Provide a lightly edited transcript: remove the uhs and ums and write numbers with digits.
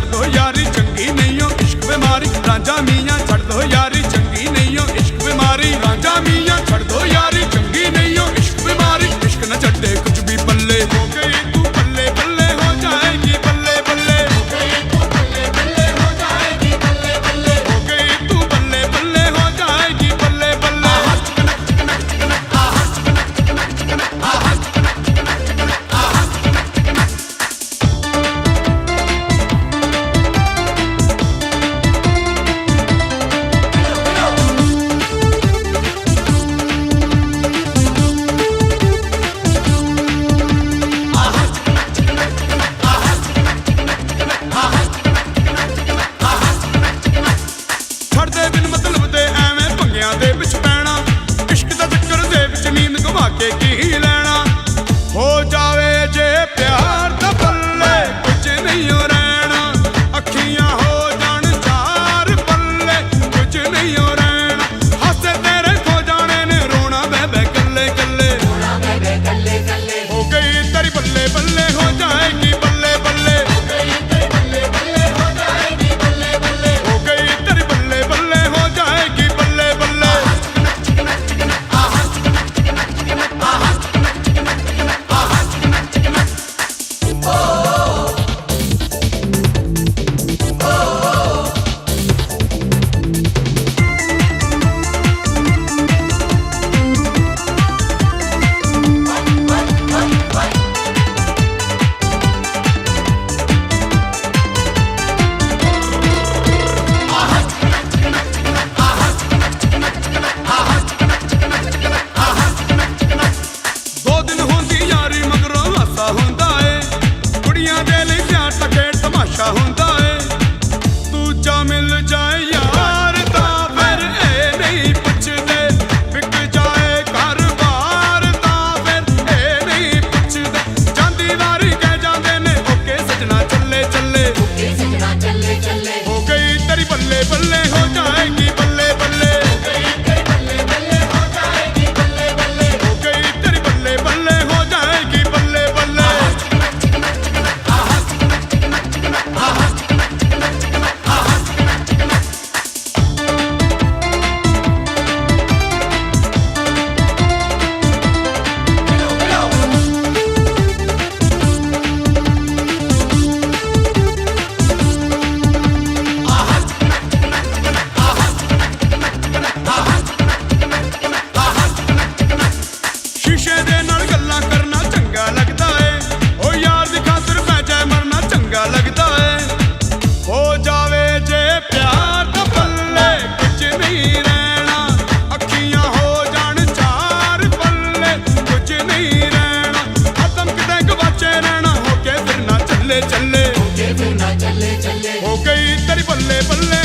छड़ दो यारी चंगी नहीं हो इश्क बीमारी रांझा मियां छड़ दो यारी चंगी नहीं हो इश्क बीमारी रांझा मियां छड़ दो यारी चंगी नहीं हो इश्क बीमारी इश्क न छड्डे कुछ भी पल्ले हो गई तू बल्ले बल्ले हो जाएगी बल्ले बल्ले हो गई तू बल्ले बल्ले हो जाएगी बल्ले बल्ले हो गई तू बल्ले बल्ले हो जाएगी बल्ले बल्ले छड़दे बिन मतलब दे एवें पंगियां दे विच पैना इश्क दा चक्कर दे विच नींद गवा के की लेना हो जावे जे प्यार दा पल्ले कुछ नहीं हो रहना अखियां हो जान चार पल्ले कुछ नहीं हो रहना हासे तेरे खो जाने ने रोना बे कल्ले कल्ले हो गई तेरी बल्ले बल्ले हो जाएगी बल्ले बल्ले हो गई तेरी बल्ले बल्ले हो जाएगी बल्ले बल्ले हो गई तेरी बल्ले बल्ले हो जाएगी बल्ले बल्ले दो दिन होंदी यारी मगरों हासा हुंदा है कुड़ियां दे लई प्यार दा खेड़ तमाशा हुंदा है दूजा मिल जाए यार ता फिर ए नहीं पुछदे बिक जाए घर बार ता फिर ए नहीं पुछदे जांदी वारी कह जांदे ने ओके सजना चले चले हो गई तेरी बल्ले बल्ले हो जाएगी बल्ले बल्ले हो गई तेरी बल्ले बल्ले हो जाएगी बल्ले बल्ले हो गई तेरी बल्ले बल्ले हो जाएगी बल्ले बल्ले शीशे दे नाल गल्लां करना चंगा लगदा है ओ यार दी खातिर पै जाए मरना चंगा लगदा है हो जावे जे प्यार दा पल्ले कुछ नहीं रहना अखियां हो जान चार पल्ले कुछ नहीं रहना खत्म किते गवाचे रहना होके फिर ना चले चले हो गई तेरी बल्ले बल्ले